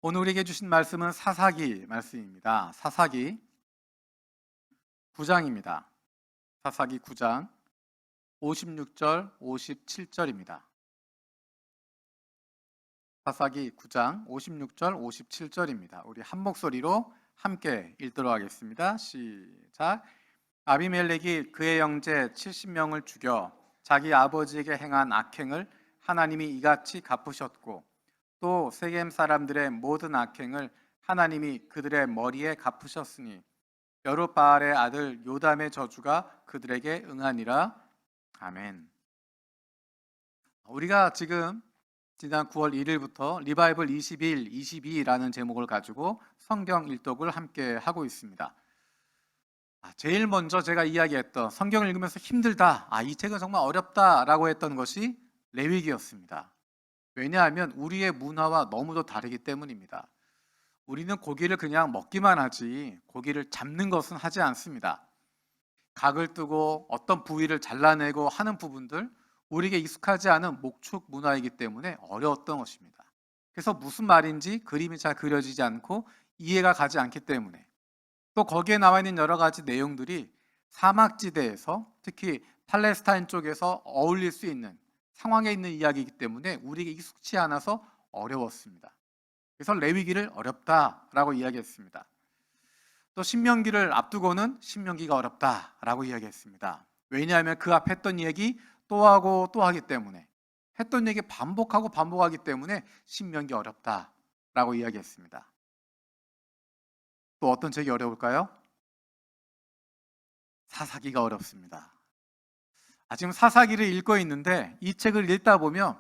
오늘 우리에게 주신 말씀은 사사기 말씀입니다. 사사기 9장입니다. 사사기 9장 56절, 57절입니다. 사사기 9장 56절, 57절입니다. 우리 한 목소리로 함께 읽도록 하겠습니다. 시작. 아비멜렉이 그의 형제 70명을 죽여 자기 아버지에게 행한 악행을 하나님이 이같이 갚으셨고, 또 세겜 사람들의 모든 악행을 하나님이 그들의 머리에 갚으셨으니 여룻바알의 아들 요담의 저주가 그들에게 응하니라. 아멘. 우리가 지금 지난 9월 1일부터 리바이벌 21, 22라는 제목을 가지고 성경 일독을 함께 하고 있습니다. 제일 먼저 제가 이야기했던 성경을 읽으면서 힘들다, 이 책은 정말 어렵다라고 했던 것이 레위기였습니다. 왜냐하면 우리의 문화와 너무도 다르기 때문입니다. 우리는 고기를 그냥 먹기만 하지 고기를 잡는 것은 하지 않습니다. 각을 뜨고 어떤 부위를 잘라내고 하는 부분들, 우리에게 익숙하지 않은 목축 문화이기 때문에 어려웠던 것입니다. 그래서 무슨 말인지 그림이 잘 그려지지 않고 이해가 가지 않기 때문에, 또 거기에 나와 있는 여러 가지 내용들이 사막지대에서 특히 팔레스타인 쪽에서 어울릴 수 있는 상황에 있는 이야기이기 때문에 우리에게 익숙치 않아서 어려웠습니다. 그래서 레위기를 어렵다라고 이야기했습니다. 또 신명기를 앞두고는 신명기가 어렵다라고 이야기했습니다. 왜냐하면 그 앞에 했던 얘기 또 하고 또 하기 때문에, 했던 얘기 반복하고 반복하기 때문에 신명기 어렵다라고 이야기했습니다. 또 어떤 책이 어려울까요? 사사기가 어렵습니다. 지금 사사기를 읽고 있는데 이 책을 읽다 보면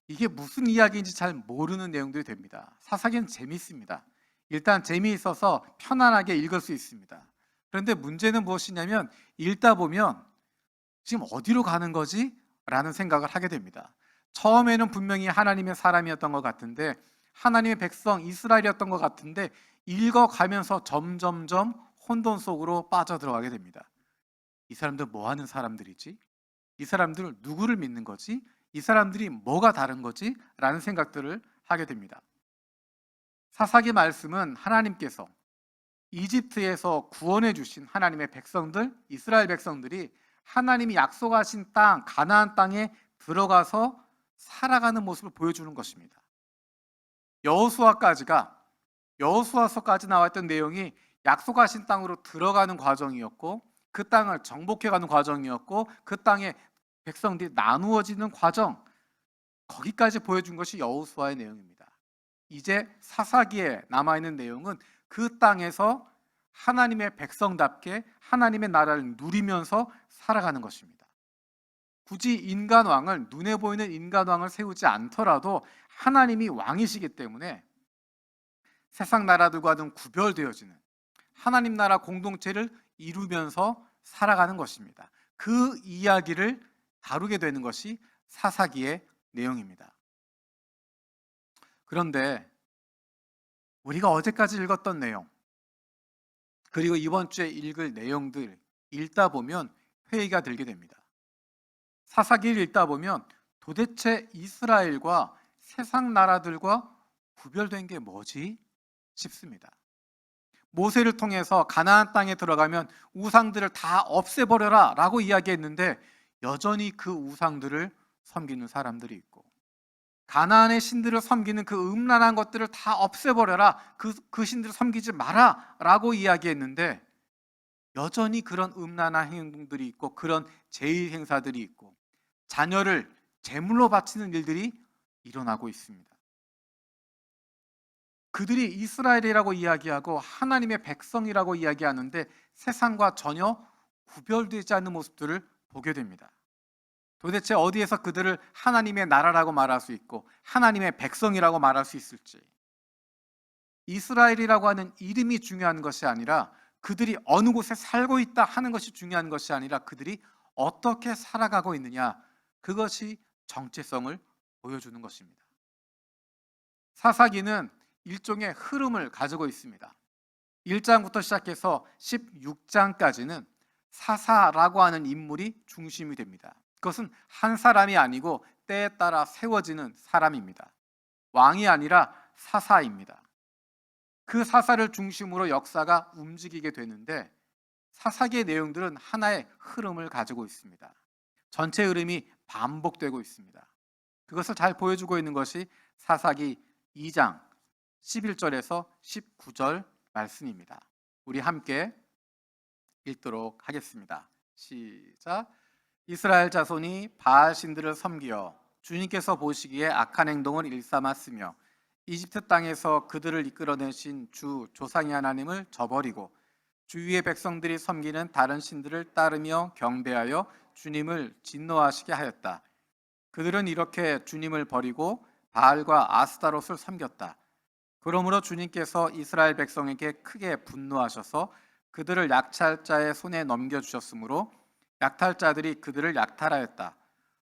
이게 무슨 이야기인지 잘 모르는 내용들이 됩니다. 사사기는 재미있습니다. 일단 재미있어서 편안하게 읽을 수 있습니다. 그런데 문제는 무엇이냐면 읽다 보면 지금 어디로 가는 거지? 라는 생각을 하게 됩니다. 처음에는 분명히 하나님의 사람이었던 것 같은데, 하나님의 백성 이스라엘이었던 것 같은데, 읽어가면서 점점점 혼돈 속으로 빠져들어가게 됩니다. 이 사람들 뭐 하는 사람들이지? 이 사람들은 누구를 믿는 거지? 이 사람들이 뭐가 다른 거지? 라는 생각들을 하게 됩니다. 사사기 말씀은 하나님께서 이집트에서 구원해 주신 하나님의 백성들, 이스라엘 백성들이 하나님이 약속하신 땅, 가나안 땅에 들어가서 살아가는 모습을 보여주는 것입니다. 여호수아서까지 나왔던 내용이 약속하신 땅으로 들어가는 과정이었고, 그 땅을 정복해가는 과정이었고, 그 땅에 백성들이 나누어지는 과정, 거기까지 보여준 것이 여호수아의 내용입니다. 이제 사사기에 남아있는 내용은 그 땅에서 하나님의 백성답게 하나님의 나라를 누리면서 살아가는 것입니다. 굳이 인간왕을, 눈에 보이는 인간왕을 세우지 않더라도 하나님이 왕이시기 때문에 세상 나라들과는 구별되어지는 하나님 나라 공동체를 이루면서 살아가는 것입니다. 그 이야기를 다루게 되는 것이 사사기의 내용입니다. 그런데 우리가 어제까지 읽었던 내용, 그리고 이번 주에 읽을 내용들 읽다 보면 회의가 들게 됩니다. 사사기를 읽다 보면 도대체 이스라엘과 세상 나라들과 구별된 게 뭐지? 싶습니다. 모세를 통해서 가나안 땅에 들어가면 우상들을 다 없애버려라 라고 이야기했는데, 여전히 그 우상들을 섬기는 사람들이 있고, 가나안의 신들을 섬기는 그 음란한 것들을 다 없애버려라, 그 신들을 섬기지 마라 라고 이야기했는데, 여전히 그런 음란한 행동들이 있고 그런 제의 행사들이 있고 자녀를 제물로 바치는 일들이 일어나고 있습니다. 그들이 이스라엘이라고 이야기하고 하나님의 백성이라고 이야기하는데 세상과 전혀 구별되지 않는 모습들을 보게 됩니다. 도대체 어디에서 그들을 하나님의 나라라고 말할 수 있고 하나님의 백성이라고 말할 수 있을지, 이스라엘이라고 하는 이름이 중요한 것이 아니라 그들이 어느 곳에 살고 있다 하는 것이 중요한 것이 아니라 그들이 어떻게 살아가고 있느냐, 그것이 정체성을 보여주는 것입니다. 사사기는 일종의 흐름을 가지고 있습니다. 1장부터 시작해서 16장까지는 사사라고 하는 인물이 중심이 됩니다. 그것은 한 사람이 아니고 때에 따라 세워지는 사람입니다. 왕이 아니라 사사입니다. 그 사사를 중심으로 역사가 움직이게 되는데 사사기의 내용들은 하나의 흐름을 가지고 있습니다. 전체 흐름이 반복되고 있습니다. 그것을 잘 보여주고 있는 것이 사사기 2장 11절에서 19절 말씀입니다. 우리 함께 읽도록 하겠습니다. 시작. 이스라엘 자손이 바알 신들을 섬기어 주님께서 보시기에 악한 행동을 일삼았으며 이집트 땅에서 그들을 이끌어내신 주 조상의 하나님을 저버리고 주위의 백성들이 섬기는 다른 신들을 따르며 경배하여 주님을 진노하시게 하였다. 그들은 이렇게 주님을 버리고 바알과 아스타롯을 섬겼다. 그러므로 주님께서 이스라엘 백성에게 크게 분노하셔서 그들을 약탈자의 손에 넘겨주셨으므로 약탈자들이 그들을 약탈하였다.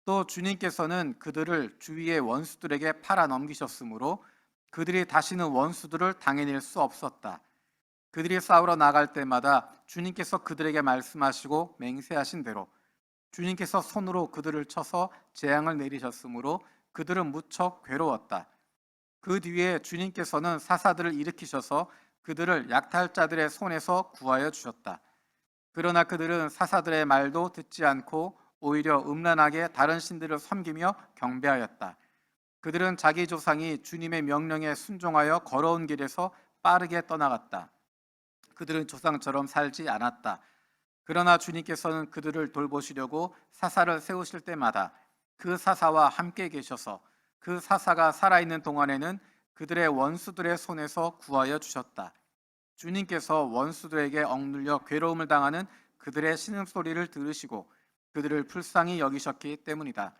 또 주님께서는 그들을 주위의 원수들에게 팔아 넘기셨으므로 그들이 다시는 원수들을 당해낼 수 없었다. 그들이 싸우러 나갈 때마다 주님께서 그들에게 말씀하시고 맹세하신 대로 주님께서 손으로 그들을 쳐서 재앙을 내리셨으므로 그들은 무척 괴로웠다. 그 뒤에 주님께서는 사사들을 일으키셔서 그들을 약탈자들의 손에서 구하여 주셨다. 그러나 그들은 사사들의 말도 듣지 않고 오히려 음란하게 다른 신들을 섬기며 경배하였다. 그들은 자기 조상이 주님의 명령에 순종하여 걸어온 길에서 빠르게 떠나갔다. 그들은 조상처럼 살지 않았다. 그러나 주님께서는 그들을 돌보시려고 사사를 세우실 때마다 그 사사와 함께 계셔서 그 사사가 살아있는 동안에는 그들의 원수들의 손에서 구하여 주셨다. 주님께서 원수들에게 억눌려 괴로움을 당하는 그들의 신음소리를 들으시고 그들을 불쌍히 여기셨기 때문이다.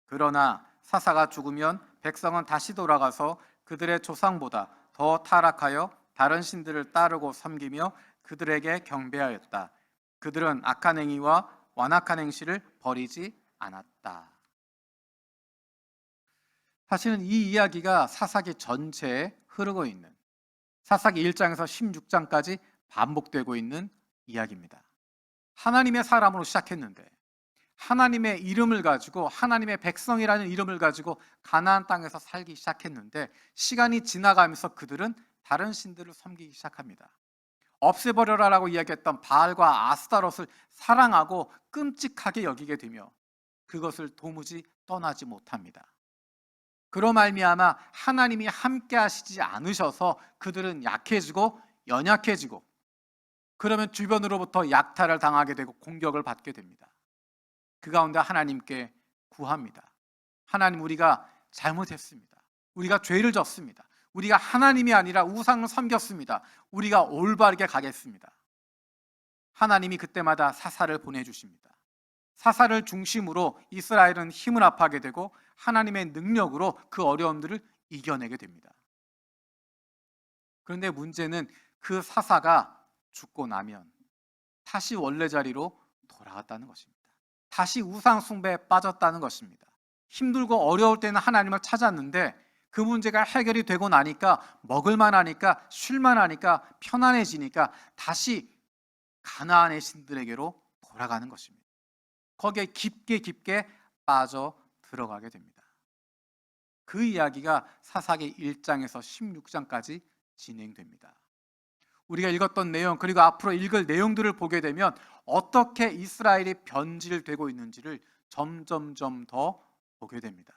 그러나 사사가 죽으면 백성은 다시 돌아가서 그들의 조상보다 더 타락하여 다른 신들을 따르고 섬기며 그들에게 경배하였다. 그들은 악한 행위와 완악한 행실을 버리지 않았다. 사실은 이 이야기가 사사기 전체에 흐르고 있는, 사사기 1장에서 16장까지 반복되고 있는 이야기입니다. 하나님의 사람으로 시작했는데 하나님의 이름을 가지고, 하나님의 백성이라는 이름을 가지고 가나안 땅에서 살기 시작했는데 시간이 지나가면서 그들은 다른 신들을 섬기기 시작합니다. 없애버려라라고 이야기했던 바알과 아스타롯을 사랑하고 끔찍하게 여기게 되며 그것을 도무지 떠나지 못합니다. 그로 말미암아 하나님이 함께 하시지 않으셔서 그들은 약해지고 연약해지고, 그러면 주변으로부터 약탈을 당하게 되고 공격을 받게 됩니다. 그 가운데 하나님께 구합니다. 하나님, 우리가 잘못했습니다. 우리가 죄를 졌습니다. 우리가 하나님이 아니라 우상을 섬겼습니다. 우리가 올바르게 가겠습니다. 하나님이 그때마다 사사를 보내주십니다. 사사를 중심으로 이스라엘은 힘을 합하게 되고 하나님의 능력으로 그 어려움들을 이겨내게 됩니다. 그런데 문제는 그 사사가 죽고 나면 다시 원래 자리로 돌아갔다는 것입니다. 다시 우상 숭배에 빠졌다는 것입니다. 힘들고 어려울 때는 하나님을 찾았는데 그 문제가 해결이 되고 나니까, 먹을만 하니까, 쉴만 하니까, 편안해지니까 다시 가나안의 신들에게로 돌아가는 것입니다. 거기에 깊게 빠져 들어가게 됩니다. 그 이야기가 사사기 1장에서 16장까지 진행됩니다. 우리가 읽었던 내용, 그리고 앞으로 읽을 내용들을 보게 되면 어떻게 이스라엘이 변질되고 있는지를 점점점 더 보게 됩니다.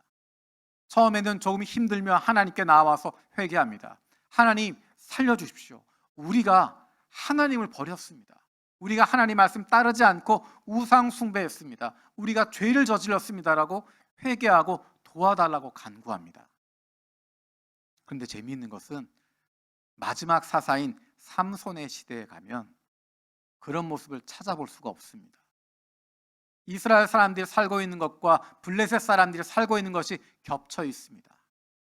처음에는 조금 힘들면 하나님께 나와서 회개합니다. 하나님, 살려주십시오. 우리가 하나님을 버렸습니다. 우리가 하나님 말씀 따르지 않고 우상 숭배했습니다. 우리가 죄를 저질렀습니다라고 회개하고 도와달라고 간구합니다. 그런데 재미있는 것은 마지막 사사인 삼손의 시대에 가면 그런 모습을 찾아볼 수가 없습니다. 이스라엘 사람들이 살고 있는 것과 블레셋 사람들이 살고 있는 것이 겹쳐 있습니다.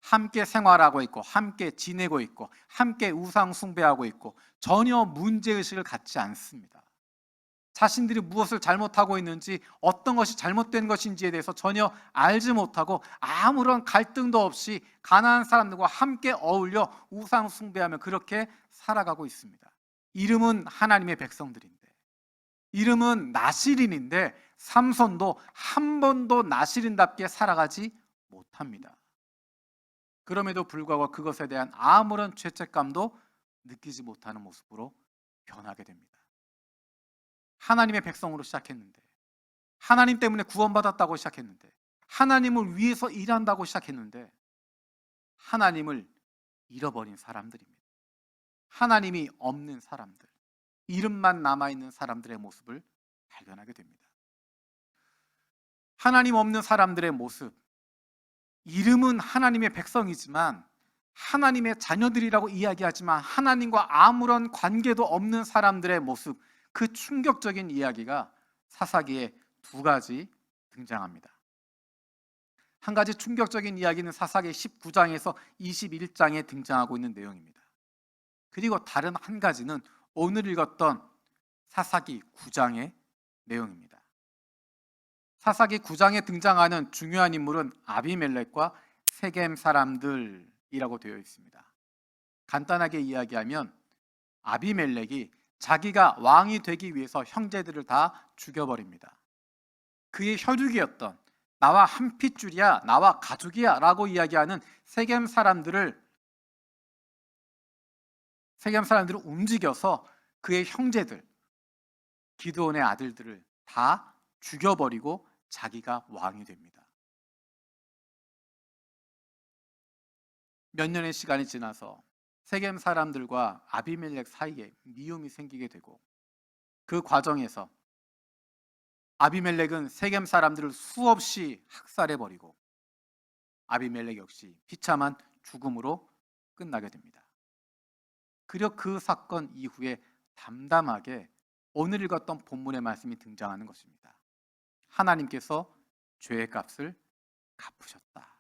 함께 생활하고 있고, 함께 지내고 있고, 함께 우상 숭배하고 있고, 전혀 문제의식을 갖지 않습니다. 자신들이 무엇을 잘못하고 있는지, 어떤 것이 잘못된 것인지에 대해서 전혀 알지 못하고 아무런 갈등도 없이 가나안 사람들과 함께 어울려 우상 숭배하며 그렇게 살아가고 있습니다. 이름은 하나님의 백성들인데, 이름은 나실인인데 삼손도 한 번도 나실인답게 살아가지 못합니다. 그럼에도 불구하고 그것에 대한 아무런 죄책감도 느끼지 못하는 모습으로 변하게 됩니다. 하나님의 백성으로 시작했는데, 하나님 때문에 구원받았다고 시작했는데, 하나님을 위해서 일한다고 시작했는데 하나님을 잃어버린 사람들입니다. 하나님이 없는 사람들, 이름만 남아있는 사람들의 모습을 발견하게 됩니다. 하나님 없는 사람들의 모습, 이름은 하나님의 백성이지만 하나님의 자녀들이라고 이야기하지만 하나님과 아무런 관계도 없는 사람들의 모습, 그 충격적인 이야기가 사사기에 두 가지 등장합니다. 한 가지 충격적인 이야기는 사사기 19장에서 21장에 등장하고 있는 내용입니다. 그리고 다른 한 가지는 오늘 읽었던 사사기 9장의 내용입니다. 사사기 9장에 등장하는 중요한 인물은 아비멜렉과 세겜 사람들이라고 되어 있습니다. 간단하게 이야기하면 아비멜렉이 자기가 왕이 되기 위해서 형제들을 다 죽여버립니다. 그의 혈육이었던, 나와 한 핏줄이야, 나와 가족이야 라고 이야기하는 세겜 사람들을 움직여서 그의 형제들, 기드온의 아들들을 다 죽여버리고 자기가 왕이 됩니다. 몇 년의 시간이 지나서 세겜 사람들과 아비멜렉 사이에 미움이 생기게 되고, 그 과정에서 아비멜렉은 세겜 사람들을 수없이 학살해버리고 아비멜렉 역시 비참한 죽음으로 끝나게 됩니다. 그리고 그 사건 이후에 담담하게 오늘 읽었던 본문의 말씀이 등장하는 것입니다. 하나님께서 죄의 값을 갚으셨다.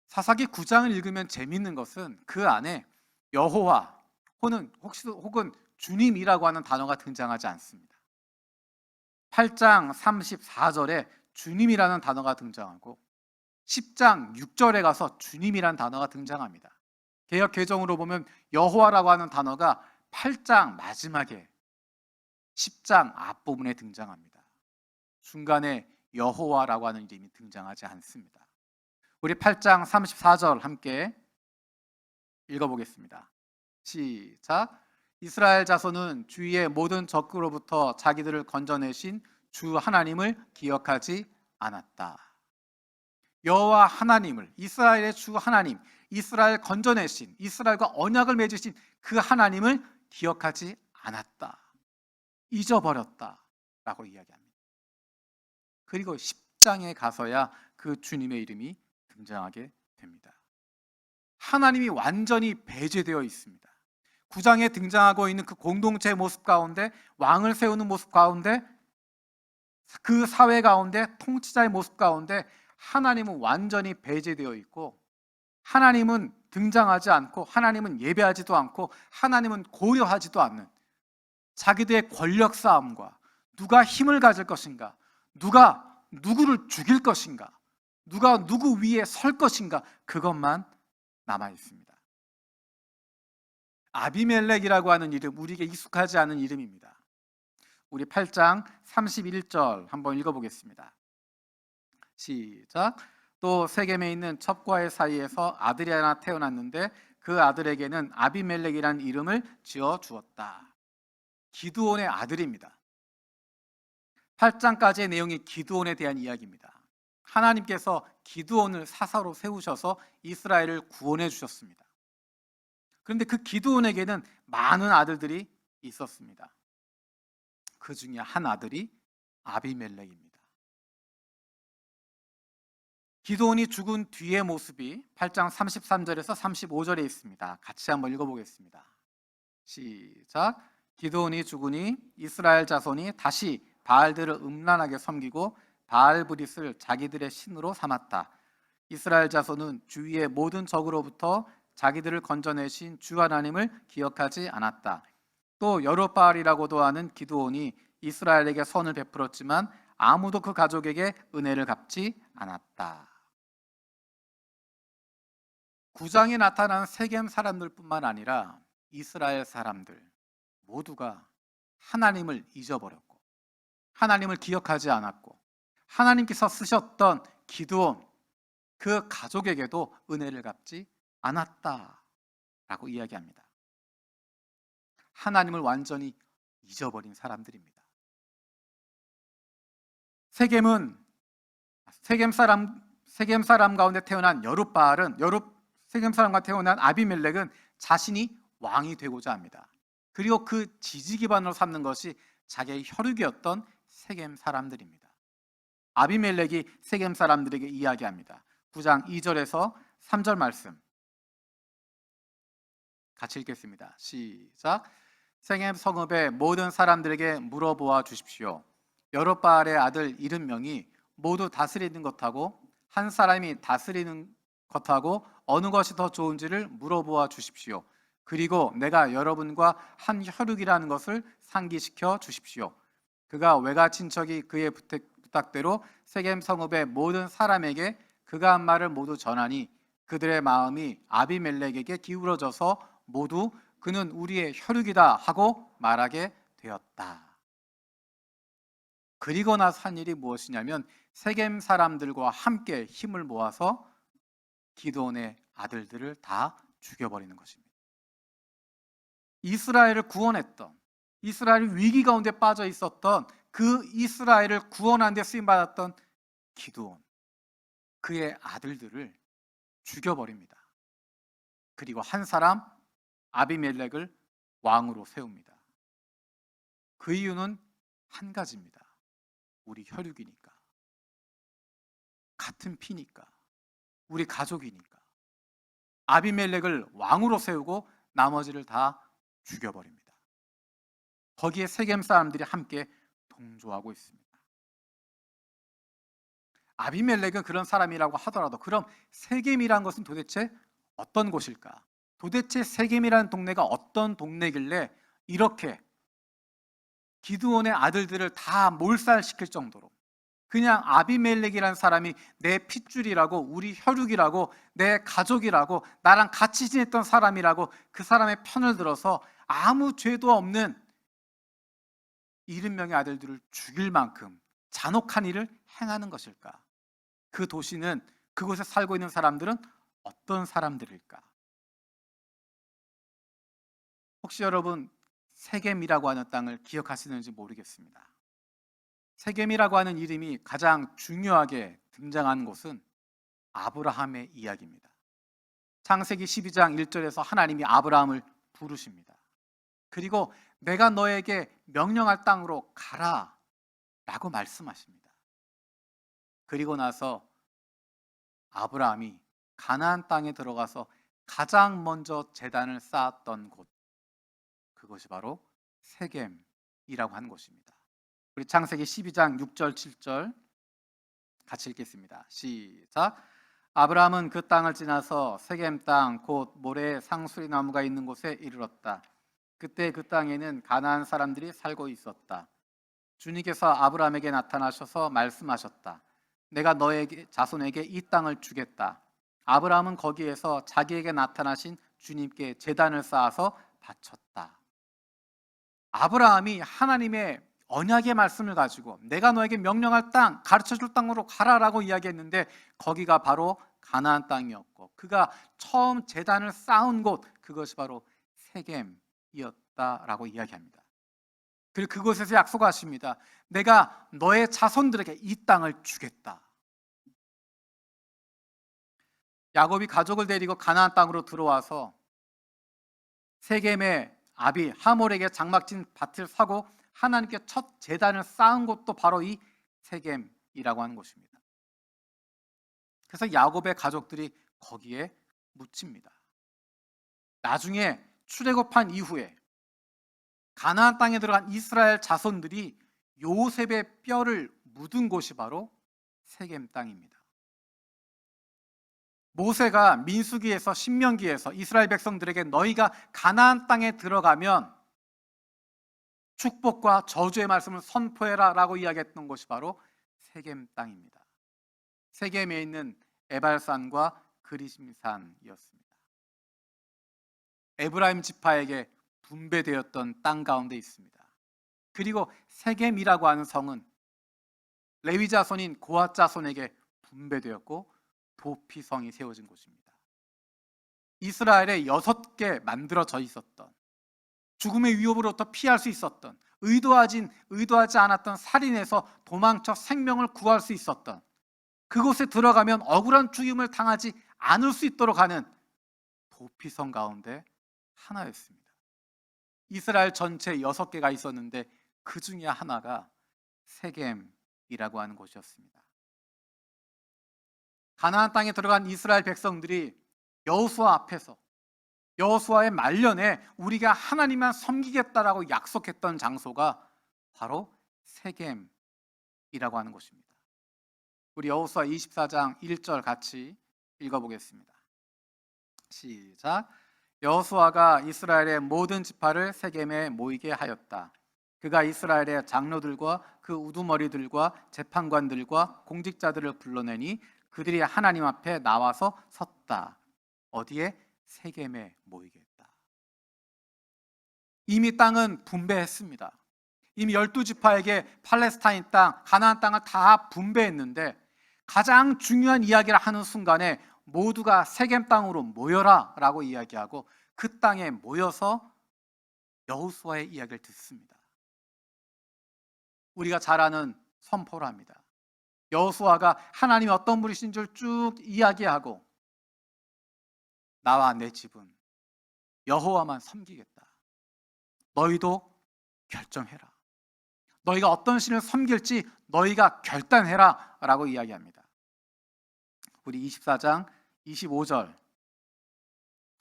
사사기 9장을 읽으면 재미있는 것은 그 안에 여호와 혹은 주님이라고 하는 단어가 등장하지 않습니다. 8장 34절에 주님이라는 단어가 등장하고 10장 6절에 가서 주님이라는 단어가 등장합니다. 개역 개정으로 보면 여호와라고 하는 단어가 8장 마지막에 10장 앞부분에 등장합니다. 중간에 여호와라고 하는 이름이 등장하지 않습니다. 우리 8장 34절 함께 읽어보겠습니다. 시작. 이스라엘 자손은 주위의 모든 적그로부터 자기들을 건져내신 주 하나님을 기억하지 않았다. 여호와 하나님을, 이스라엘의 주 하나님, 이스라엘 건져내신, 이스라엘과 언약을 맺으신 그 하나님을 기억하지 않았다, 잊어버렸다 라고 이야기합니다. 그리고 10장에 가서야 그 주님의 이름이 등장하게 됩니다. 하나님이 완전히 배제되어 있습니다. 9장에 등장하고 있는 그 공동체의 모습 가운데, 왕을 세우는 모습 가운데, 그 사회 가운데, 통치자의 모습 가운데 하나님은 완전히 배제되어 있고, 하나님은 등장하지 않고, 하나님은 예배하지도 않고, 하나님은 고려하지도 않는 자기들의 권력 싸움과 누가 힘을 가질 것인가, 누가 누구를 죽일 것인가, 누가 누구 위에 설 것인가, 그것만 남아 있습니다. 아비멜렉이라고 하는 이름, 우리에게 익숙하지 않은 이름입니다. 우리 8장 31절 한번 읽어보겠습니다. 시작. 또 세겜에 있는 첩과의 사이에서 아들이 하나 태어났는데 그 아들에게는 아비멜렉이라는 이름을 지어 주었다. 기드온의 아들입니다. 8장까지의 내용이 기드온에 대한 이야기입니다. 하나님께서 기드온을 사사로 세우셔서 이스라엘을 구원해 주셨습니다. 그런데 그 기드온에게는 많은 아들들이 있었습니다. 그 중에 한 아들이 아비멜렉입니다. 기드온이 죽은 뒤의 모습이 8장 33절에서 35절에 있습니다. 같이 한번 읽어보겠습니다. 시작. 기드온이 죽으니 이스라엘 자손이 다시 바알들을 음란하게 섬기고 바알브릿을 자기들의 신으로 삼았다. 이스라엘 자손은 주위의 모든 적으로부터 자기들을 건져내신 주 하나님을 기억하지 않았다. 또 여룻바알이라고도 하는 기드온이 이스라엘에게 선을 베풀었지만 아무도 그 가족에게 은혜를 갚지 않았다. 9장에 나타난 세겜 사람들뿐만 아니라 이스라엘 사람들 모두가 하나님을 잊어버렸고, 하나님을 기억하지 않았고, 하나님께서 쓰셨던 기드온, 그 가족에게도 은혜를 갚지 않았다. 라고 이야기합니다. 하나님을 완전히 잊어버린 사람들입니다. 세겜은 세겜 사람 가운데 태어난 여룻바알은 세겜 사람과 태어난 아비멜렉은 자신이 왕이 되고자 합니다. 그리고 그 지지 기반으로 삼는 것이 자기의 혈육이었던 세겜 사람들입니다. 아비멜렉이 세겜 사람들에게 이야기합니다. 9장 2절에서 3절 말씀 같이 읽겠습니다. 시작. 세겜 성읍의 모든 사람들에게 물어보아 주십시오. 여룻바알의 아들 70명이 모두 다스리는 것하고 한 사람이 다스리는 것하고 어느 것이 더 좋은지를 물어보아 주십시오. 그리고 내가 여러분과 한 혈육이라는 것을 상기시켜 주십시오. 그가 외가 친척이 그의 부탁대로 세겜 성읍의 모든 사람에게 그가 한 말을 모두 전하니 그들의 마음이 아비멜렉에게 기울어져서 모두 그는 우리의 혈육이다 하고 말하게 되었다. 그리고 나서 한 일이 무엇이냐면 세겜 사람들과 함께 힘을 모아서 기드온의 아들들을 다 죽여버리는 것입니다. 이스라엘을 구원했던, 이스라엘이 위기 가운데 빠져 있었던 그 이스라엘을 구원하는 데 쓰임받았던 기드온, 그의 아들들을 죽여버립니다. 그리고 한 사람 아비멜렉을 왕으로 세웁니다. 그 이유는 한 가지입니다. 우리 혈육이니까, 같은 피니까, 우리 가족이니까. 아비멜렉을 왕으로 세우고 나머지를 다 죽여버립니다. 거기에 세겜 사람들이 함께 동조하고 있습니다. 아비멜렉은 그런 사람이라고 하더라도 그럼 세겜이란 것은 도대체 어떤 곳일까? 도대체 세겜이라는 동네가 어떤 동네길래 이렇게 기드온의 아들들을 다 몰살시킬 정도로 그냥 아비멜렉이라는 사람이 내 핏줄이라고, 우리 혈육이라고, 내 가족이라고, 나랑 같이 지냈던 사람이라고 그 사람의 편을 들어서 아무 죄도 없는 70명의 아들들을 죽일 만큼 잔혹한 일을 행하는 것일까? 그 도시는, 그곳에 살고 있는 사람들은 어떤 사람들일까? 혹시 여러분 세겜이라고 하는 땅을 기억하시는지 모르겠습니다. 세겜이라고 하는 이름이 가장 중요하게 등장하는 곳은 아브라함의 이야기입니다. 창세기 12장 1절에서 하나님이 아브라함을 부르십니다. 그리고 내가 너에게 명령할 땅으로 가라 라고 말씀하십니다. 그리고 나서 아브라함이 가나안 땅에 들어가서 가장 먼저 제단을 쌓았던 곳, 그것이 바로 세겜이라고 하는 곳입니다. 우리 창세기 12장 6절 7절 같이 읽겠습니다. 시작. 아브라함은 그 땅을 지나서 세겜 땅 곧 모래의 상수리 나무가 있는 곳에 이르렀다. 그때 그 땅에는 가나안 사람들이 살고 있었다. 주님께서 아브라함에게 나타나셔서 말씀하셨다. 내가 너에게 자손에게 이 땅을 주겠다. 아브라함은 거기에서 자기에게 나타나신 주님께 제단을 쌓아서 바쳤다. 아브라함이 하나님의 언약의 말씀을 가지고 내가 너에게 명령할 땅, 가르쳐줄 땅으로 가라라고 이야기했는데 거기가 바로 가나안 땅이었고 그가 처음 제단을 쌓은 곳, 그것이 바로 세겜이었다라고 이야기합니다. 그리고 그곳에서 약속하십니다. 내가 너의 자손들에게 이 땅을 주겠다. 야곱이 가족을 데리고 가나안 땅으로 들어와서 세겜의 아비 하몰에게 장막진 밭을 사고 하나님께 첫 제단을 쌓은 곳도 바로 이 세겜이라고 하는 곳입니다. 그래서 야곱의 가족들이 거기에 묻힙니다. 나중에 출애굽한 이후에 가나안 땅에 들어간 이스라엘 자손들이 요셉의 뼈를 묻은 곳이 바로 세겜 땅입니다. 모세가 민수기에서 신명기에서 이스라엘 백성들에게 너희가 가나안 땅에 들어가면 축복과 저주의 말씀을 선포해라 라고 이야기했던 곳이 바로 세겜 땅입니다. 세겜에 있는 에발산과 그리심산이었습니다. 에브라임 지파에게 분배되었던 땅 가운데 있습니다. 그리고 세겜이라고 하는 성은 레위 자손인 고핫 자손에게 분배되었고 도피성이 세워진 곳입니다. 이스라엘에 6개 만들어져 있었던, 죽음의 위협으로부터 피할 수 있었던, 의도하지 않았던 살인에서 도망쳐 생명을 구할 수 있었던, 그곳에 들어가면 억울한 죽임을 당하지 않을 수 있도록 하는 도피성 가운데 하나였습니다. 이스라엘 전체 6개가 있었는데 그 중에 하나가 세겜이라고 하는 곳이었습니다. 가나안 땅에 들어간 이스라엘 백성들이 여호수아 앞에서, 여호수아의 말년에 우리가 하나님만 섬기겠다라고 약속했던 장소가 바로 세겜이라고 하는 곳입니다. 우리 여호수아 24장 1절 같이 읽어보겠습니다. 시작. 여호수아가 이스라엘의 모든 지파를 세겜에 모이게 하였다. 그가 이스라엘의 장로들과 그 우두머리들과 재판관들과 공직자들을 불러내니 그들이 하나님 앞에 나와서 섰다. 어디에? 세겜에 모이게 했다. 이미 땅은 분배했습니다. 이미 12지파에게 팔레스타인 땅, 가나안 땅을 다 분배했는데 가장 중요한 이야기를 하는 순간에 모두가 세겜 땅으로 모여라 라고 이야기하고 그 땅에 모여서 여호수아의 이야기를 듣습니다. 우리가 잘 아는 선포를 합니다. 여호수아가 하나님이 어떤 분이신 줄 쭉 이야기하고 나와 내 집은 여호와만 섬기겠다. 너희도 결정해라. 너희가 어떤 신을 섬길지 너희가 결단해라 라고 이야기합니다. 우리 24장 25절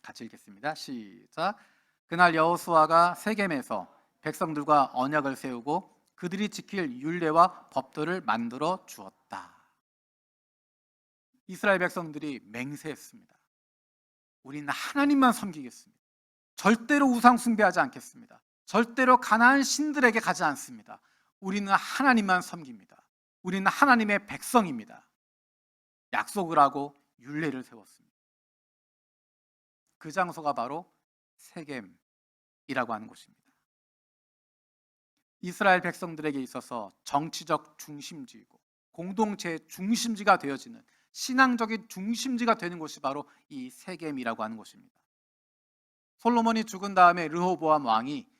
같이 읽겠습니다. 시작. 그날 여호수아가 세겜에서 백성들과 언약을 세우고 그들이 지킬 율례와 법도를 만들어 주었다. 이스라엘 백성들이 맹세했습니다. 우리는 하나님만 섬기겠습니다. 절대로 우상 숭배하지 않겠습니다. 절대로 가나안 신들에게 가지 않습니다. 우리는 하나님만 섬깁니다. 우리는 하나님의 백성입니다. 약속을 하고 율례를 세웠습니다. 그 장소가 바로 세겜이라고 하는 곳입니다. 이스라엘 백성들에게 있어서 정치적 중심지이고 공동체의 중심지가 되어지는 신앙적인 중심지가 되는 곳이 바로 이 세겜이라고 하는 곳입니다. 솔로몬이 죽은 다음에 르호보암 왕이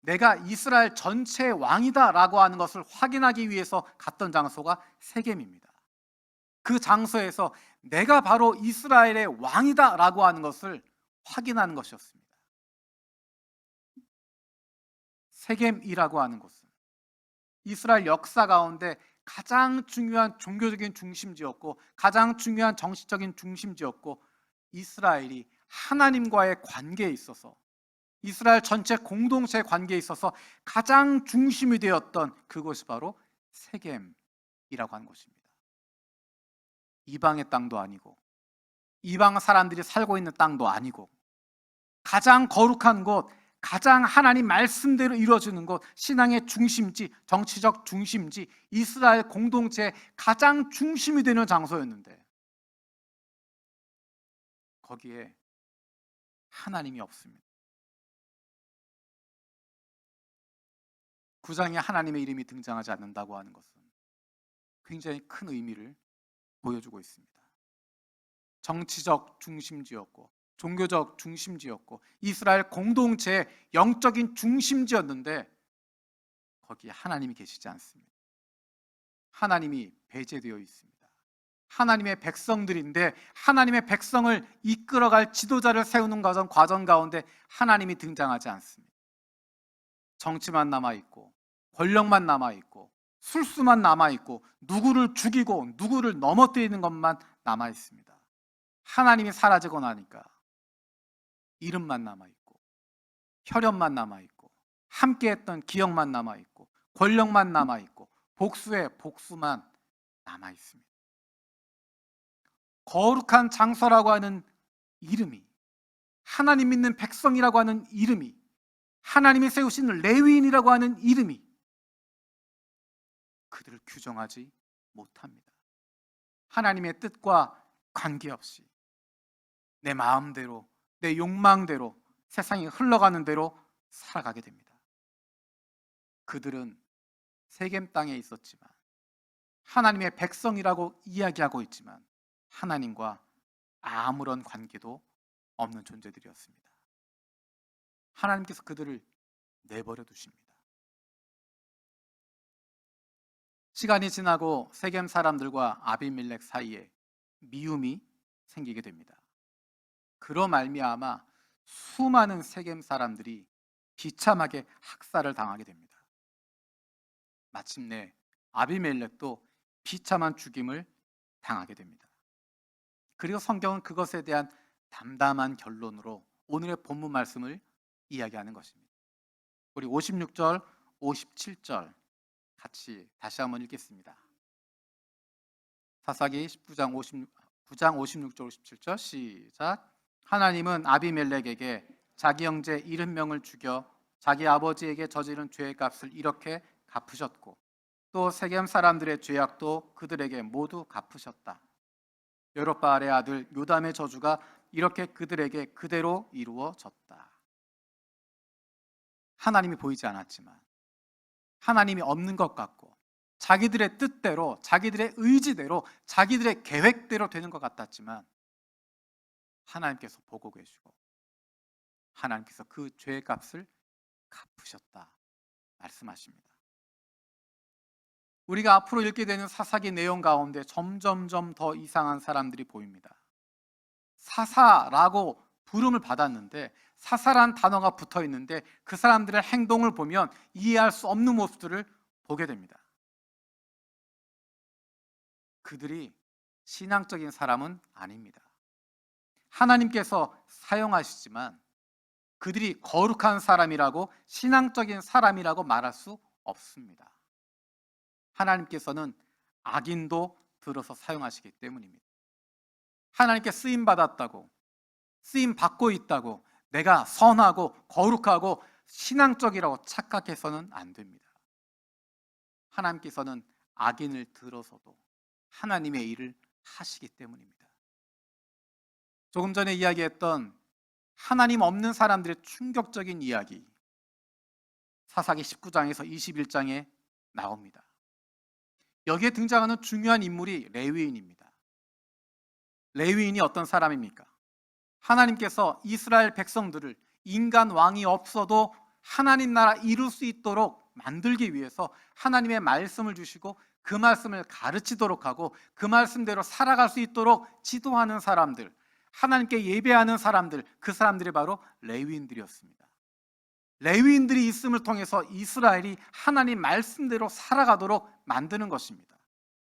내가 이스라엘 전체의 왕이다 라고 하는 것을 확인하기 위해서 갔던 장소가 세겜입니다. 그 장소에서 내가 바로 이스라엘의 왕이다 라고 하는 것을 확인하는 것이었습니다. 세겜이라고 하는 곳은 이스라엘 역사 가운데 가장 중요한 종교적인 중심지였고 가장 중요한 정치적인 중심지였고 이스라엘이 하나님과의 관계에 있어서 이스라엘 전체 공동체의 관계에 있어서 가장 중심이 되었던 그곳이 바로 세겜이라고 하는 곳입니다. 이방의 땅도 아니고 이방 사람들이 살고 있는 땅도 아니고 가장 거룩한 곳, 가장 하나님 말씀대로 이루어지는 곳, 신앙의 중심지, 정치적 중심지, 이스라엘 공동체의 가장 중심이 되는 장소였는데 거기에 하나님이 없습니다. 9장에 하나님의 이름이 등장하지 않는다고 하는 것은 굉장히 큰 의미를 보여주고 있습니다. 정치적 중심지였고 종교적 중심지였고 이스라엘 공동체의 영적인 중심지였는데 거기에 하나님이 계시지 않습니다. 하나님이 배제되어 있습니다. 하나님의 백성들인데 하나님의 백성을 이끌어갈 지도자를 세우는 과정 가운데 하나님이 등장하지 않습니다. 정치만 남아있고 권력만 남아있고 술수만 남아있고 누구를 죽이고 누구를 넘어뜨리는 것만 남아있습니다. 하나님이 사라지고 나니까 이름만 남아있고 혈연만 남아있고 함께했던 기억만 남아있고 권력만 남아있고 복수의 복수만 남아있습니다. 거룩한 장소라고 하는 이름이, 하나님 믿는 백성이라고 하는 이름이, 하나님이 세우신 레위인이라고 하는 이름이 그들을 규정하지 못합니다. 하나님의 뜻과 관계없이 내 마음대로, 내 욕망대로, 세상이 흘러가는 대로 살아가게 됩니다. 그들은 세겜 땅에 있었지만 하나님의 백성이라고 이야기하고 있지만 하나님과 아무런 관계도 없는 존재들이었습니다. 하나님께서 그들을 내버려 두십니다. 시간이 지나고 세겜 사람들과 아비멜렉 사이에 미움이 생기게 됩니다. 그로 말미암아 수많은 세겜 사람들이 비참하게 학살을 당하게 됩니다. 마침내 아비멜렉도 비참한 죽임을 당하게 됩니다. 그리고 성경은 그것에 대한 담담한 결론으로 오늘의 본문 말씀을 이야기하는 것입니다. 우리 56절, 57절 같이 다시 한번 읽겠습니다. 사사기 19장 56절 57절 시작. 하나님은 아비멜렉에게 자기 형제 70명을 죽여 자기 아버지에게 저지른 죄의 값을 이렇게 갚으셨고 또 세겜 사람들의 죄악도 그들에게 모두 갚으셨다. 여롯바알의 아들 요담의 저주가 이렇게 그들에게 그대로 이루어졌다. 하나님이 보이지 않았지만 하나님이 없는 것 같고 자기들의 뜻대로 자기들의 의지대로 자기들의 계획대로 되는 것 같았지만 하나님께서 보고 계시고 하나님께서 그 죄의 값을 갚으셨다 말씀하십니다. 우리가 앞으로 읽게 되는 사사기 내용 가운데 점점점 더 이상한 사람들이 보입니다. 사사라고 부름을 받았는데 사사란 단어가 붙어 있는데 그 사람들의 행동을 보면 이해할 수 없는 모습들을 보게 됩니다. 그들이 신앙적인 사람은 아닙니다. 하나님께서 사용하시지만 그들이 거룩한 사람이라고 신앙적인 사람이라고 말할 수 없습니다. 하나님께서는 악인도 들어서 사용하시기 때문입니다. 하나님께 쓰임 받았다고 쓰임 받고 있다고 내가 선하고 거룩하고 신앙적이라고 착각해서는 안 됩니다. 하나님께서는 악인을 들어서도 하나님의 일을 하시기 때문입니다. 조금 전에 이야기했던 하나님 없는 사람들의 충격적인 이야기 사사기 19장에서 21장에 나옵니다. 여기에 등장하는 중요한 인물이 레위인입니다. 레위인이 어떤 사람입니까? 하나님께서 이스라엘 백성들을 인간 왕이 없어도 하나님 나라 이룰 수 있도록 만들기 위해서 하나님의 말씀을 주시고 그 말씀을 가르치도록 하고 그 말씀대로 살아갈 수 있도록 지도하는 사람들, 하나님께 예배하는 사람들, 그 사람들이 바로 레위인들이었습니다. 레위인들이 있음을 통해서 이스라엘이 하나님 말씀대로 살아가도록 만드는 것입니다.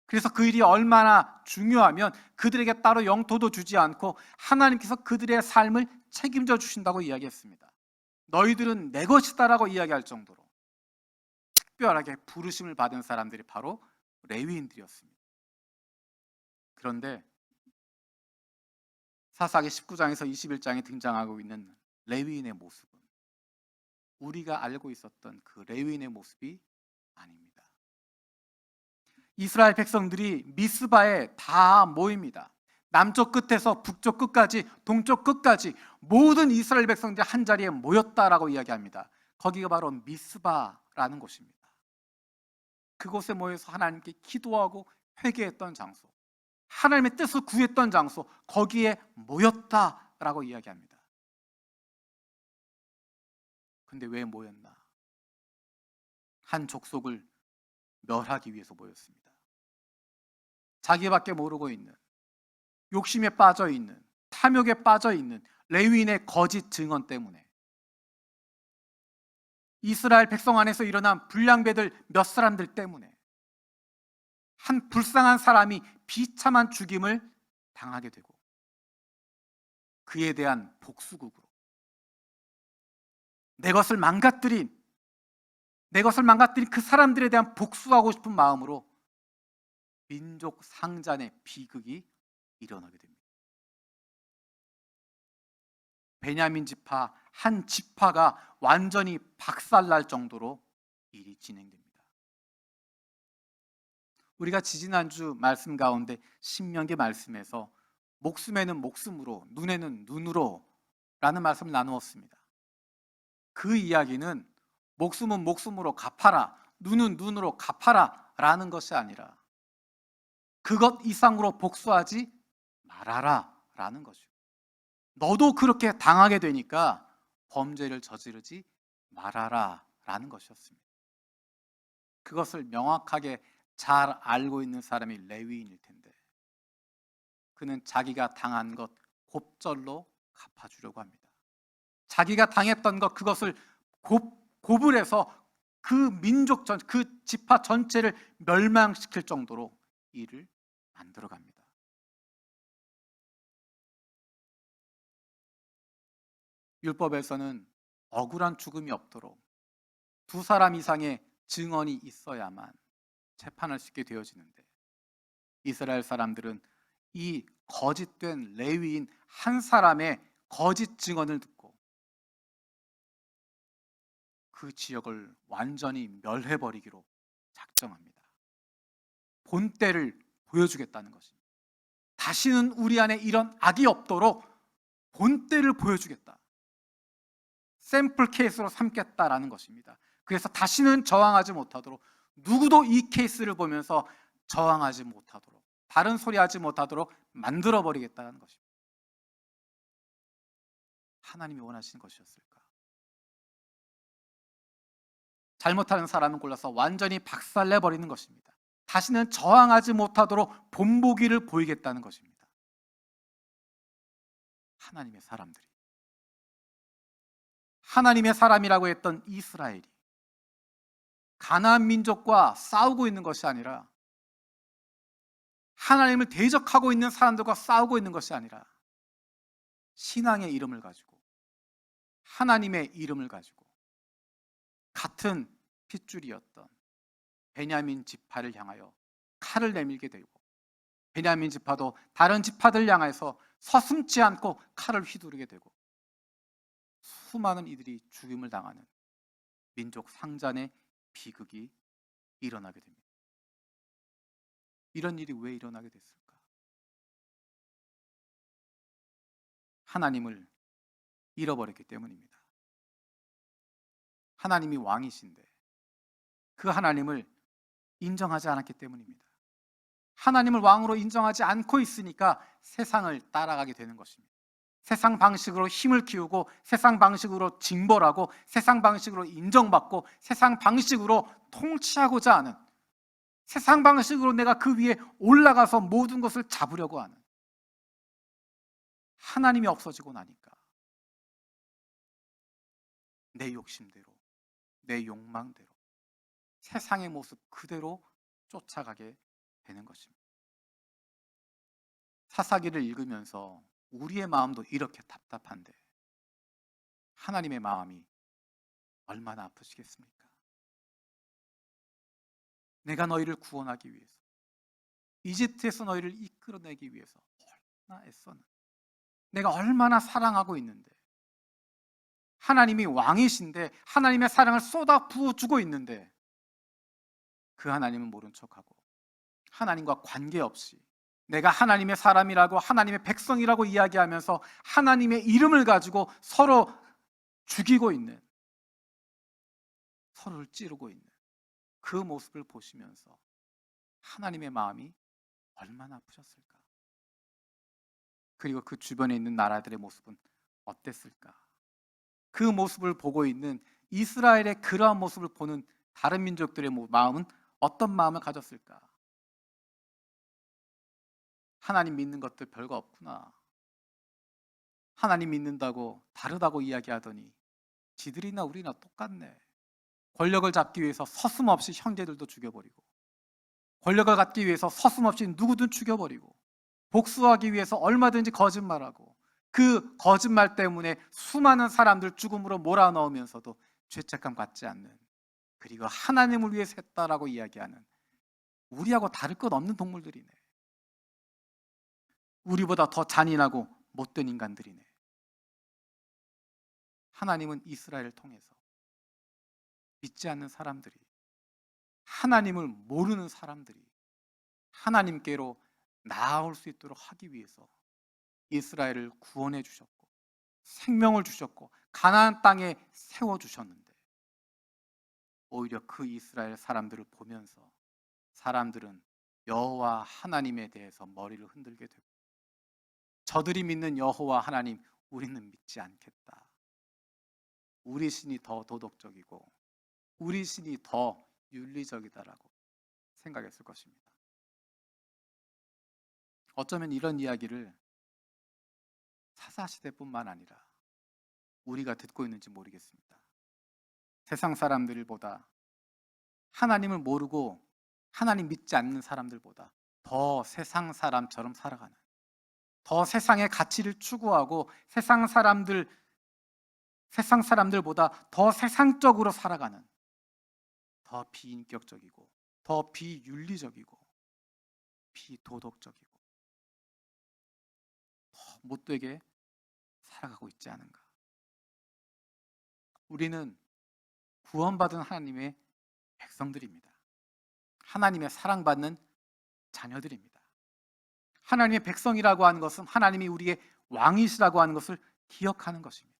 그래서 그 일이 얼마나 중요하면 그들에게 따로 영토도 주지 않고 하나님께서 그들의 삶을 책임져 주신다고 이야기했습니다. 너희들은 내 것이다라고 이야기할 정도로 특별하게 부르심을 받은 사람들이 바로 레위인들이었습니다. 그런데 사사기 19장에서 21장에 등장하고 있는 레위인의 모습은 우리가 알고 있었던 그 레위인의 모습이 아닙니다. 이스라엘 백성들이 미스바에 다 모입니다. 남쪽 끝에서 북쪽 끝까지 동쪽 끝까지 모든 이스라엘 백성들이 한 자리에 모였다라고 이야기합니다. 거기가 바로 미스바라는 곳입니다. 그곳에 모여서 하나님께 기도하고 회개했던 장소, 하나님의 뜻을 구했던 장소, 거기에 모였다라고 이야기합니다. 근데 왜 모였나? 한 족속을 멸하기 위해서 모였습니다. 자기밖에 모르고 있는, 욕심에 빠져 있는, 탐욕에 빠져 있는 레위인의 거짓 증언 때문에 이스라엘 백성 안에서 일어난 불량배들 몇 사람들 때문에 한 불쌍한 사람이 비참한 죽임을 당하게 되고 그에 대한 복수국으로 내 것을 망가뜨린 그 사람들에 대한 복수하고 싶은 마음으로 민족 상잔의 비극이 일어나게 됩니다. 베냐민 지파 한 지파가 완전히 박살날 정도로 일이 진행됩니다. 우리가 지지난주 말씀 가운데 신명기 말씀에서 목숨에는 목숨으로, 눈에는 눈으로 라는 말씀을 나누었습니다. 그 이야기는 목숨은 목숨으로 갚아라, 눈은 눈으로 갚아라 라는 것이 아니라 그것 이상으로 복수하지 말아라 라는 거죠. 너도 그렇게 당하게 되니까 범죄를 저지르지 말아라 라는 것이었습니다. 그것을 명확하게 잘 알고 있는 사람이 레위인일 텐데 그는 자기가 당한 것 곱절로 갚아주려고 합니다. 자기가 당했던 것 그것을 곱을 해서 그 민족 그 지파 전체를 멸망시킬 정도로 일을 만들어 갑니다. 율법에서는 억울한 죽음이 없도록 두 사람 이상의 증언이 있어야만 재판할 수 있게 되어지는데 이스라엘 사람들은 이 거짓된 레위인 한 사람의 거짓 증언을 듣고 그 지역을 완전히 멸해버리기로 작정합니다. 본때를 보여주겠다는 것입니다. 다시는 우리 안에 이런 악이 없도록 본때를 보여주겠다. 샘플 케이스로 삼겠다라는 것입니다. 그래서 다시는 저항하지 못하도록 누구도 이 케이스를 보면서 저항하지 못하도록 다른 소리 하지 못하도록 만들어버리겠다는 것입니다. 하나님이 원하시는 것이었을까? 잘못하는 사람은 골라서 완전히 박살내버리는 것입니다. 다시는 저항하지 못하도록 본보기를 보이겠다는 것입니다. 하나님의 사람들이, 하나님의 사람이라고 했던 이스라엘이 가나안 민족과 싸우고 있는 것이 아니라 하나님을 대적하고 있는 사람들과 싸우고 있는 것이 아니라 신앙의 이름을 가지고 하나님의 이름을 가지고 같은 핏줄이었던 베냐민 지파를 향하여 칼을 내밀게 되고 베냐민 지파도 다른 지파들 향해서 서슴지 않고 칼을 휘두르게 되고 수많은 이들이 죽임을 당하는 민족 상잔의 비극이 일어나게 됩니다. 이런 일이 왜 일어나게 됐을까? 하나님을 잃어버렸기 때문입니다. 하나님이 왕이신데 그 하나님을 인정하지 않았기 때문입니다. 하나님을 왕으로 인정하지 않고 있으니까 세상을 따라가게 되는 것입니다. 세상 방식으로 힘을 키우고 세상 방식으로 징벌하고 세상 방식으로 인정받고 세상 방식으로 통치하고자 하는, 세상 방식으로 내가 그 위에 올라가서 모든 것을 잡으려고 하는, 하나님이 없어지고 나니까 내 욕심대로 내 욕망대로 세상의 모습 그대로 쫓아가게 되는 것입니다. 사사기를 읽으면서 우리의 마음도 이렇게 답답한데 하나님의 마음이 얼마나 아프시겠습니까? 내가 너희를 구원하기 위해서, 이집트에서 너희를 이끌어내기 위해서 얼마나 애썼는데, 내가 얼마나 사랑하고 있는데, 하나님이 왕이신데 하나님의 사랑을 쏟아 부어주고 있는데 그 하나님은 모른 척하고 하나님과 관계없이 내가 하나님의 사람이라고 하나님의 백성이라고 이야기하면서 하나님의 이름을 가지고 서로 죽이고 있는, 서로를 찌르고 있는 그 모습을 보시면서 하나님의 마음이 얼마나 아프셨을까? 그리고 그 주변에 있는 나라들의 모습은 어땠을까? 그 모습을 보고 있는 이스라엘의 그러한 모습을 보는 다른 민족들의 마음은 어떤 마음을 가졌을까? 하나님 믿는 것들 별거 없구나. 하나님 믿는다고 다르다고 이야기하더니 지들이나 우리나 똑같네. 권력을 잡기 위해서 서슴없이 형제들도 죽여버리고, 권력을 갖기 위해서 서슴없이 누구든 죽여버리고, 복수하기 위해서 얼마든지 거짓말하고, 그 거짓말 때문에 수많은 사람들 죽음으로 몰아넣으면서도 죄책감 갖지 않는, 그리고 하나님을 위해서 했다라고 이야기하는 우리하고 다를 것 없는 동물들이네. 우리보다 더 잔인하고 못된 인간들이네. 하나님은 이스라엘을 통해서 믿지 않는 사람들이, 하나님을 모르는 사람들이 하나님께로 나아올 수 있도록 하기 위해서 이스라엘을 구원해 주셨고 생명을 주셨고 가나안 땅에 세워주셨는데, 오히려 그 이스라엘 사람들을 보면서 사람들은 여호와 하나님에 대해서 머리를 흔들게 되고, 저들이 믿는 여호와 하나님 우리는 믿지 않겠다. 우리 신이 더 도덕적이고 우리 신이 더 윤리적이다라고 생각했을 것입니다. 어쩌면 이런 이야기를 사사시대뿐만 아니라 우리가 듣고 있는지 모르겠습니다. 세상 사람들보다, 하나님을 모르고 하나님 믿지 않는 사람들보다 더 세상 사람처럼 살아가는, 더 세상의 가치를 추구하고 세상 사람들보다 더 세상적으로 살아가는, 더 비인격적이고 더 비윤리적이고 비도덕적이고 더 못되게 살아가고 있지 않은가. 우리는 구원받은 하나님의 백성들입니다. 하나님의 사랑받는 자녀들입니다. 하나님의 백성이라고 하는 것은 하나님이 우리의 왕이시라고 하는 것을 기억하는 것입니다.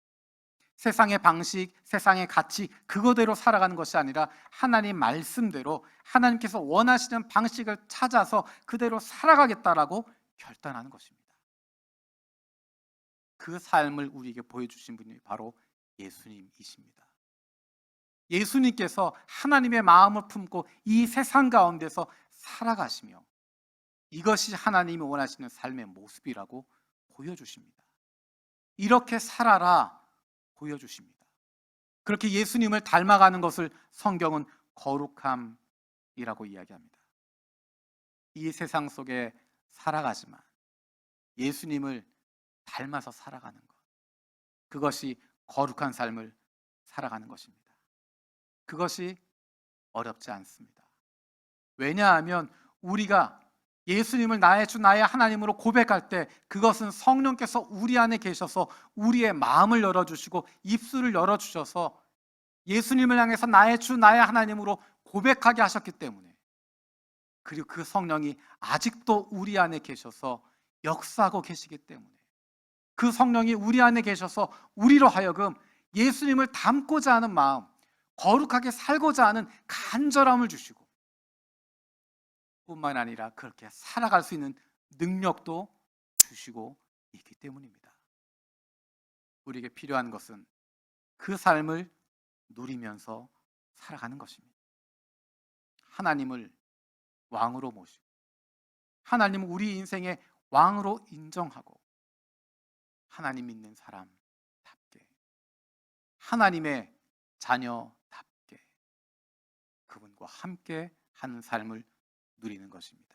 세상의 방식, 세상의 가치 그거대로 살아가는 것이 아니라 하나님 말씀대로 하나님께서 원하시는 방식을 찾아서 그대로 살아가겠다라고 결단하는 것입니다. 그 삶을 우리에게 보여주신 분이 바로 예수님이십니다. 예수님께서 하나님의 마음을 품고 이 세상 가운데서 살아가시며 이것이 하나님이 원하시는 삶의 모습이라고 보여주십니다. 이렇게 살아라 보여주십니다. 그렇게 예수님을 닮아가는 것을 성경은 거룩함이라고 이야기합니다. 이 세상 속에 살아가지만 예수님을 닮아서 살아가는 것, 그것이 거룩한 삶을 살아가는 것입니다. 그것이 어렵지 않습니다. 왜냐하면 우리가 예수님을 나의 주 나의 하나님으로 고백할 때 그것은 성령께서 우리 안에 계셔서 우리의 마음을 열어주시고 입술을 열어주셔서 예수님을 향해서 나의 주 나의 하나님으로 고백하게 하셨기 때문에, 그리고 그 성령이 아직도 우리 안에 계셔서 역사하고 계시기 때문에, 그 성령이 우리 안에 계셔서 우리로 하여금 예수님을 닮고자 하는 마음, 거룩하게 살고자 하는 간절함을 주시고 뿐만 아니라 그렇게 살아갈 수 있는 능력도 주시고 있기 때문입니다. 우리에게 필요한 것은 그 삶을 누리면서 살아가는 것입니다. 하나님을 왕으로 모시고 하나님을 우리 인생의 왕으로 인정하고 하나님 믿는 사람답게, 하나님의 자녀답게 그분과 함께 하는 삶을 누리는 것입니다.